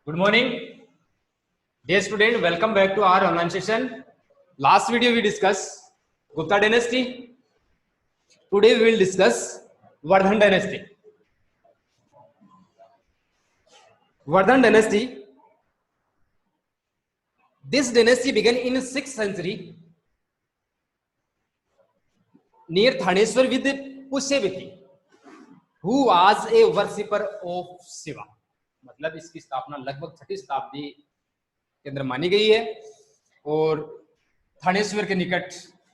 Good morning, dear student. Welcome back to our online session. Last video we discussed Gupta dynasty. Today we will discuss Vardhan dynasty. Vardhan dynasty. This dynasty began in 6th century near Thaneswar with Pushyavati, who was a worshipper of Shiva. मतलब इसकी स्थापना लगभग 6ठी शताब्दी के अंदर मानी गई है और थानेश्वर के निकट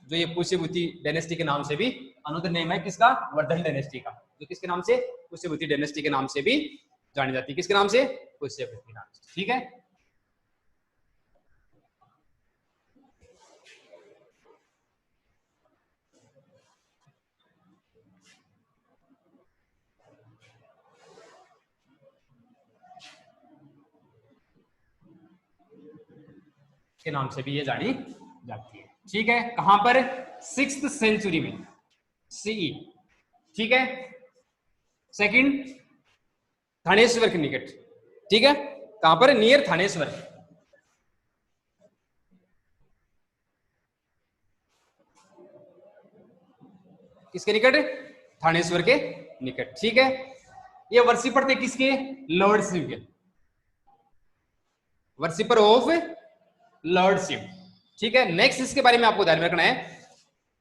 जो ये पुष्यभूति डायनेस्टी के नाम से भी अनदर नेम है किसका, वर्धन डायनेस्टी का, जो किसके नाम से, पुष्यभूति डायनेस्टी के नाम से भी जानी जाती है। किसके नाम से, पुष्यभूति नाम से। ठीक है, के नाम से भी ये जानी जाती है। ठीक है, कहां पर, 6th सेंचुरी में सीई। ठीक है, सेकंड थानेश्वर के निकट। ठीक है, कहां पर, नियर थानेश्वर। किसके निकट, थानेश्वर के निकट। ठीक है, ये वर्शिपर थे किसके, लॉर्ड शिव के, वर्शिपर ऑफ लॉर्ड शिव। ठीक है, नेक्स्ट इसके बारे में आपको ध्यान रखना है,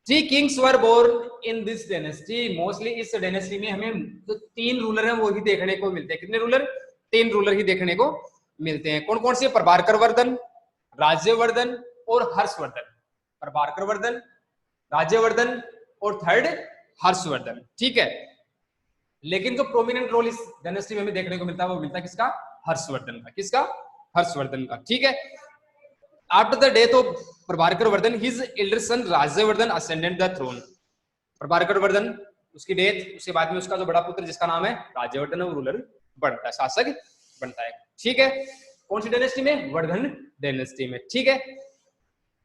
3 kings were born in this dynasty. Mostly इस डायनेस्टी में हमें जो 3 रूलर हैं वो ही देखने को मिलते हैं। कितने रूलर, 3 रूलर ही देखने को मिलते हैं। कौन कौन से, प्रभाकर वर्धन, राज्यवर्धन और हर्षवर्धन। प्रभाकर वर्धन, राज्यवर्धन और थर्ड हर्षवर्धन। ठीक है, लेकिन जो प्रोमिनेंट रोल इस डायनेस्टी में हमें देखने को मिलता है वो मिलता है किसका, हर्षवर्धन का। किसका, हर्षवर्धन का। ठीक है, after the death of Prabhakar Vardhan his elder son Rajyavardhan ascended the throne. Prabhakar Vardhan उसकी डेथ, उसके बाद में उसका जो बड़ा पुत्र जिसका नाम है राज्यवर्धन, वो रूलर बनता है, शासक बनता है। ठीक है, कौन सी डायनेस्टी में, वर्धन डायनेस्टी में। ठीक है,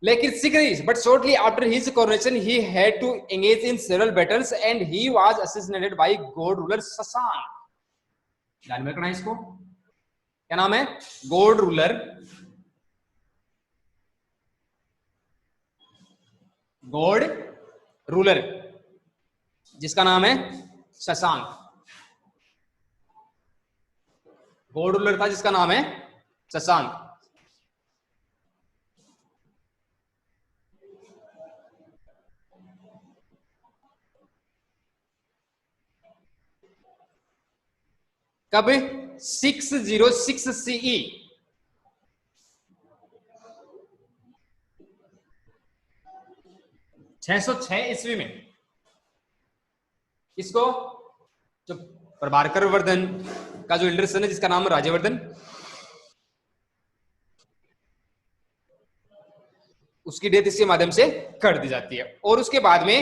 लेकिन शीघ्र, but shortly after his coronation he had to engage in several battles and he was assassinated by Gaud ruler Shashank. ध्यान में रखना है इसको, क्या नाम है, गॉड रूलर, गॉड रूलर जिसका नाम है शशांक। गॉड रूलर था जिसका नाम है शशांक। कब, 606 सीई। छह सौ छह ईस्वी में इसको, जो प्रभाकर वर्धन का जो एल्डर सन है जिसका नाम है राज्यवर्धन, उसकी डेथ इसके माध्यम से कर दी जाती है। और उसके बाद में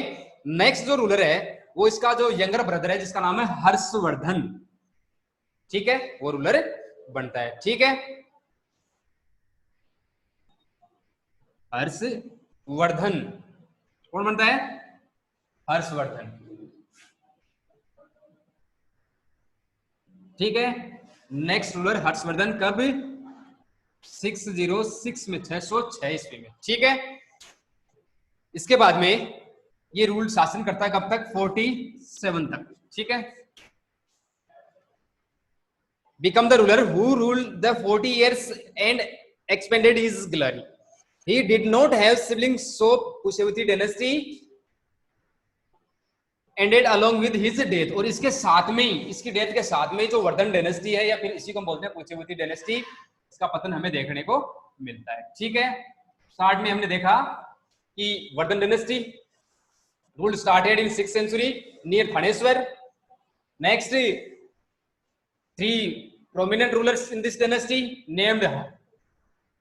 नेक्स्ट जो रूलर है वो इसका जो यंगर ब्रदर है जिसका नाम है हर्षवर्धन। ठीक है, वो रूलर बनता है। ठीक है, हर्षवर्धन कौन बनता है, हर्षवर्धन। ठीक है, नेक्स्ट रूलर हर्षवर्धन कब, 606 में, 606 ईस्वी में। ठीक है, इसके बाद में ये रूल शासन करता है कब तक, 47 तक। ठीक है, become the ruler who ruled the 40 years and expanded his glory. He did not have siblings, so Pushyavati dynasty ended along with his death. और इसके साथ में ही, इसकी डेथ के साथ में जो वर्धन डायनेस्टी है या फिर इसी को हम बोलते हैं पुष्यवती डायनेस्टी, इसका पतन हमें देखने को मिलता है। ठीक है, स्टार्ट में हमने देखा कि Vardhan dynasty rule started in 6th century near Thaneshwar. Next 3 prominent rulers in this dynasty named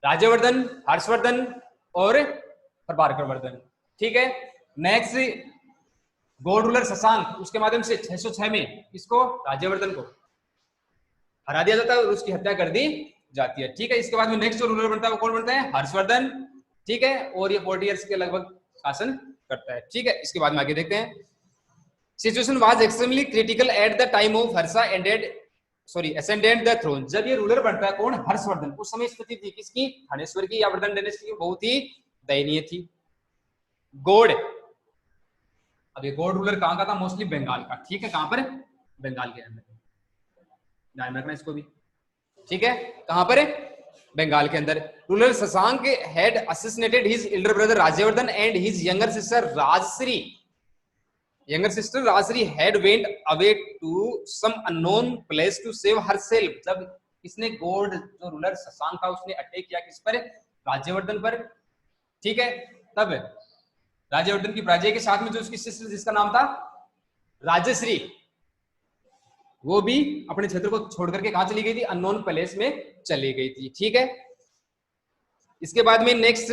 Rajyavardhan, Harshvardhan और प्रभाकर वर्धन। ठीक है, नेक्स्ट गॉड रूलर शशांक, उसके माध्यम से 606 में इसको, राज्यवर्धन को हरा दिया जाता है और उसकी हत्या कर दी जाती है। ठीक है, इसके बाद में नेक्स्ट जो रूलर बनता है वो कौन बनता है, हर्षवर्धन। ठीक है, और ये 40 ईयर्स के लगभग शासन करता है। ठीक है, इसके बाद में आगे देखते हैं। Situation was extremely critical at the time of Harsha ended sorry ascendant the throne, जब ये रूलर बनता है कौन, हर्षवर्धन, उस समय स्थिति थी किसकी, थानेश्वर की या वर्धन डायनेस्टी की, बहुत ही दयनीय थी। गौड़, अब ये गौड़ रूलर कहां का था, मोस्टली बंगाल का, ठीक है, कहां पर, बंगाल के अंदर, ध्यान रखना इसको भी, ठीक है, कहां पर है, बंगाल के अंदर। Ruler Shashank had assassinated his elder brother Rajyavardhan and his younger sister Rajshri, younger sister Rajshri had went away to some unknown place to save herself, जब इसने गौड़ जो रूलर शशांक था उसने अटैक किया किस पर, राज्यवर्धन पर, ठीक है, तब राज्यवर्धन की प्रजा के साथ में जो उसकी सिस्टर जिसका नाम था राजश्री, वो भी अपने क्षेत्र को छोड़ करके कहां चली गई थी, अननोन प्लेस में चली गई थी, ठीक है। इसके बाद में next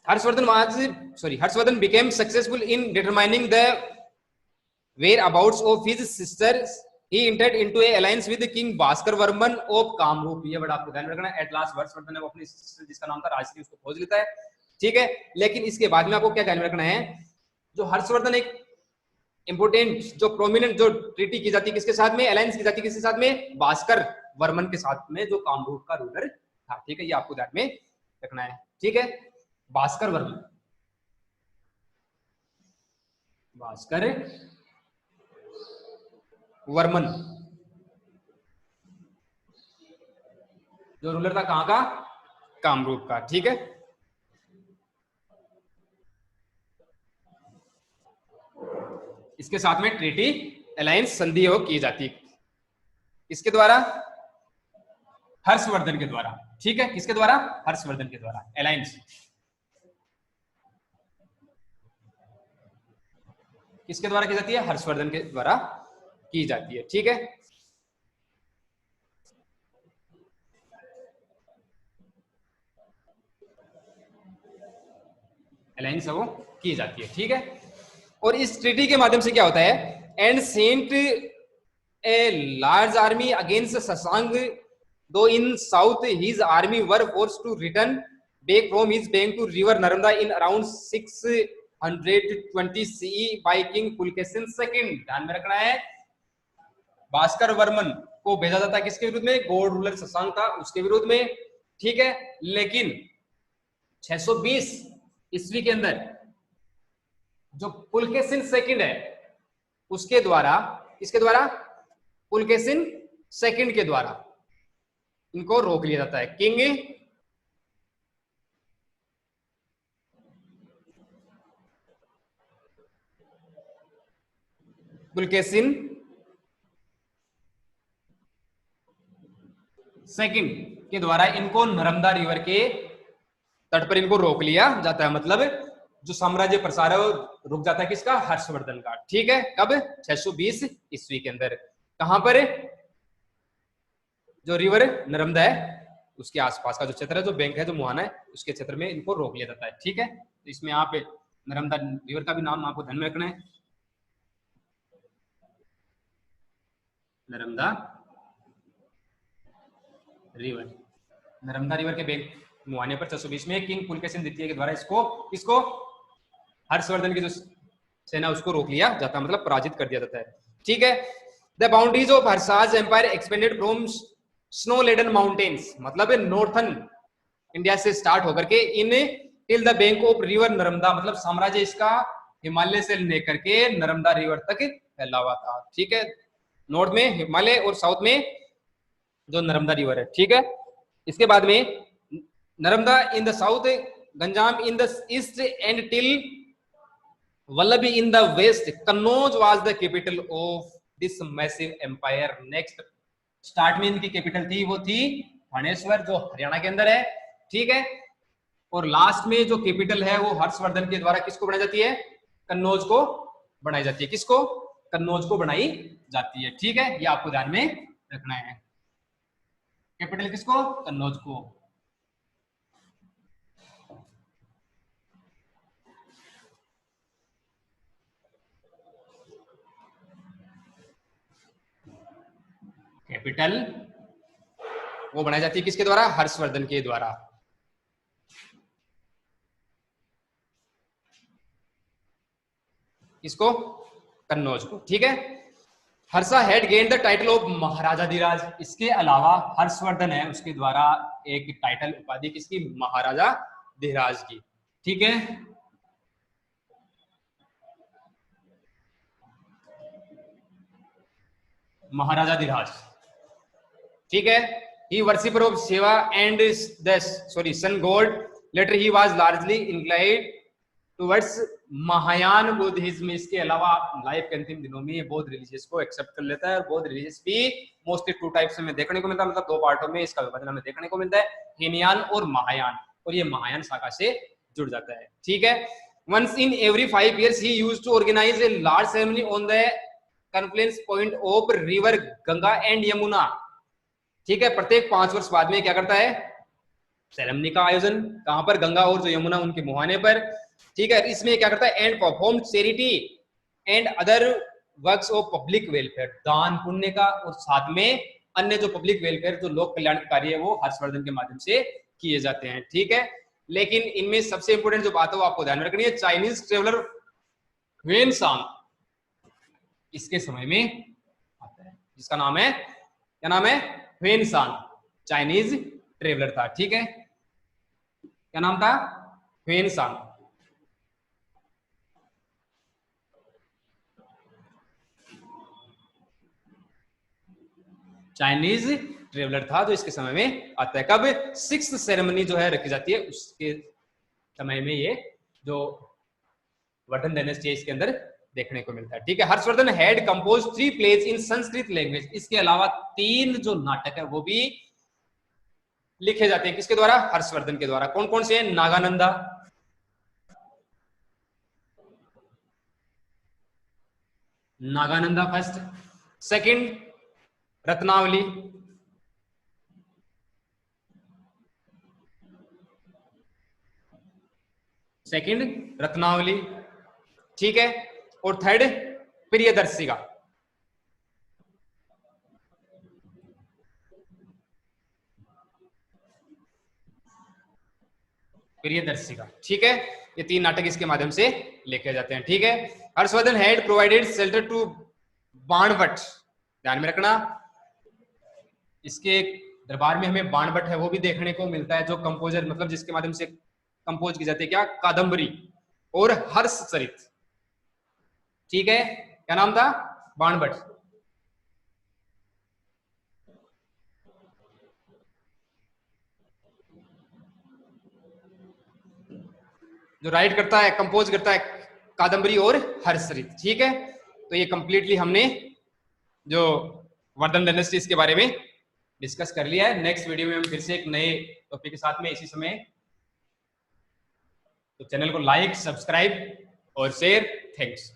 Harshvardhan became successful in determining the whereabouts of his sisters. He entered into a alliance with King Bhaskar Varman of Kamrup. ये बड़ा आपको ध्यान रखना है। At last हर्षवर्धन ने अपनी सिस्टर जिसका नाम था राजश्री उसको खोज लेता है, ठीक है। लेकिन इसके बाद में आपको क्या ध्यान रखना है, जो हर्षवर्धन एक इंपोर्टेंट जो प्रोमिनेंट जो ट्रीटी की जाती है किसके साथ में, अलायंस की जाती है किसके साथ में, भास्कर वर्मन के साथ में, जो कामरूप का रूलर था, ठीक है, ये आपको ध्यान में रखना है, ठीक है। भास्कर वर्मन, भास्कर वर्मन जो रूलर था कहां का, कामरूप का, ठीक है। इसके साथ में ट्रीटी अलायंस संधि हो की जाती, इसके द्वारा, हर्षवर्धन के द्वारा, ठीक है, किसके द्वारा, हर्षवर्धन के द्वारा अलायंस किसके द्वारा की जाती है, हर्षवर्धन के द्वारा की जाती है, ठीक है। अलायंस वो की जाती है, ठीक है। और इस ट्रीटी के माध्यम से क्या होता है, and sent a large army against Shashank, though in south his army were force to return back from his bank to river Narmada in around 620 CE by king Pulakeshin second. ध्यान में रखना है, भास्कर वर्मन को भेजा जाता है किसके विरुद्ध में, गौड़ रूलर शशांक था उसके विरुद्ध में, ठीक है। लेकिन 620 ईस्वी के अंदर जो पुलकेशिन सेकंड है उसके द्वारा, किसके द्वारा, पुलकेशिन सेकंड के द्वारा इनको रोक लिया जाता है। किंग पुलकेशिन सेकंड के द्वारा इनको नर्मदा रिवर के तट पर इनको रोक लिया जाता है, मतलब जो साम्राज्य प्रसार है वो रुक जाता है किसका, हर्षवर्धन का, ठीक है। कब, 620 ईस्वी के अंदर, कहां पर, जो रिवर नर्मदा है उसके आसपास का जो क्षेत्र है, जो बैंक है जो मुहाना है उसके क्षेत्र में इनको रोक लिया जाता है, ठीक है। तो इसमें यहाँ पे नर्मदा रिवर का भी नाम आपको ध्यान में रखना है, नर्मदा रिवर, नर्मदा रिवर के बैंक मुहाने पर 620 में किंग पुलकेशिन द्वितीय के द्वारा इसको हर्षवर्धन की जो सेना उसको रोक लिया जाता है, मतलब पराजित कर दिया जाता है, ठीक है। The boundaries of Harsha's empire expanded from snow laden mountains, मतलब नॉर्थन इंडिया से स्टार्ट होकर के in till the bank of river Narmada, मतलब साम्राज्य इसका हिमालय से लेकर के नर्मदा रिवर तक फैला हुआ था, ठीक है। नॉर्थ में हिमालय और साउथ में जो नर्मदा रिवर है, ठीक है। इसके बाद में Narmada in the south, Ganjam in the east and till Vallabhi in the west, Kannauj was the capital of this massive empire. Next start में इनकी कैपिटल थी वो थी थानेश्वर जो हरियाणा के अंदर है, ठीक है। और लास्ट में जो कैपिटल है वो हर्षवर्धन के द्वारा किसको बनाई जाती है, कन्नौज को बनाई जाती है, किसको, कन्नौज को बनाई जाती है, ठीक है। ये आपको ध्यान में रखना है, कैपिटल किसको, कन्नौज को। कैपिटल वो बनाई जाती है किसके द्वारा, हर्षवर्धन के द्वारा, इसको, कन्नौज को, ठीक है। Harsha had gain the title of Maharajadhiraj. इसके अलावा हर्षवर्धन है, उसके द्वारा एक टाइटल उपाधि किसकी, महाराजा धीराज की। ठीक है, महाराजा धीराज। ठीक है, he worshipper of Shiva and the sun god. Later he was largely inclined towards Mahayana Buddhism. इसके अलावा लाइफ के अंतिम दिनों में ये बौद्ध रिलीजियस को एक्सेप्ट कर लेता है, और बौद्ध रिलीजियस भी मोस्टली 2 टाइप्स में देखने को मिलता है, मतलब 2 पार्टों में इसका विभाजन हमें देखने को मिलता है, हीनयान और महायान, और ये महायान शाखा से जुड़ जाता है। ठीक है, once in every 5 years he used to organize a large ceremony on the confluence point of river Ganga and Yamuna. ठीक है, प्रत्येक 5 वर्ष बाद में क्या करता है, सेरेमनी का आयोजन, कहां पर, गंगा और जो यमुना उनके मुहाने पर। ठीक है, इसमें क्या करता है, and perform charity and other works of public welfare, दान पुण्य का, और साथ में अन्य जो पब्लिक वेलफेयर, जो लोक कल्याण के कार्य है, वो हर्षवर्धन के माध्यम से किए जाते हैं। ठीक है, लेकिन इनमें सबसे इंपोर्टेंट जो बात है वो आपको ध्यान में रखनी है, चाइनीज ट्रेवलर ह्वेनसांग इसके समय में आता है, जिसका नाम है, क्या नाम है, ह्वेनसांग, चाइनीज ट्रेवलर था। ठीक है, क्या नाम था, ह्वेनसांग। चाइनीज ट्रेवलर था, जो इसके समय में आता है। कब, 6th सेरेमनी जो है रखी जाती है, उसके समय में ये जो वर्धन डायनेस्टी है इसके अंदर देखने को मिलता है। ठीक है, Harshvardhan had compose 3 plays in Sanskrit language. इसके अलावा 3 जो नाटक है वो भी लिखे जाते हैं, किसके द्वारा, हर्षवर्धन के द्वारा। कौन कौन से हैं, Nagananda, Nagananda first, second Ratnavali, second Ratnavali. ठीक है, और थर्ड प्रियदर्शिका। प्रियदर्शिका। ठीक है, ये 3 नाटक इसके माध्यम से लिखे जाते हैं। ठीक है, Harshvardhan had provided shelter to Banabhatta, ध्यान में रखना, इसके दरबार में हमें बाणभट्ट है वो भी देखने को मिलता है, जो कंपोजर, मतलब जिसके माध्यम से कंपोज की जाती है, क्या, कादम्बरी और हर्षचरित। ठीक है, क्या नाम था, बाणभट्ट। जो राइट करता है, कंपोज करता है, कादम्बरी और हर्षचरित। ठीक है, तो ये कंप्लीटली हमने जो वर्धन डायनेस्टी के बारे में डिस्कस कर लिया है। नेक्स्ट वीडियो में हम फिर से एक नए टॉपिक के साथ में इसी समय, तो चैनल को लाइक, सब्सक्राइब और शेयर। थैंक्स।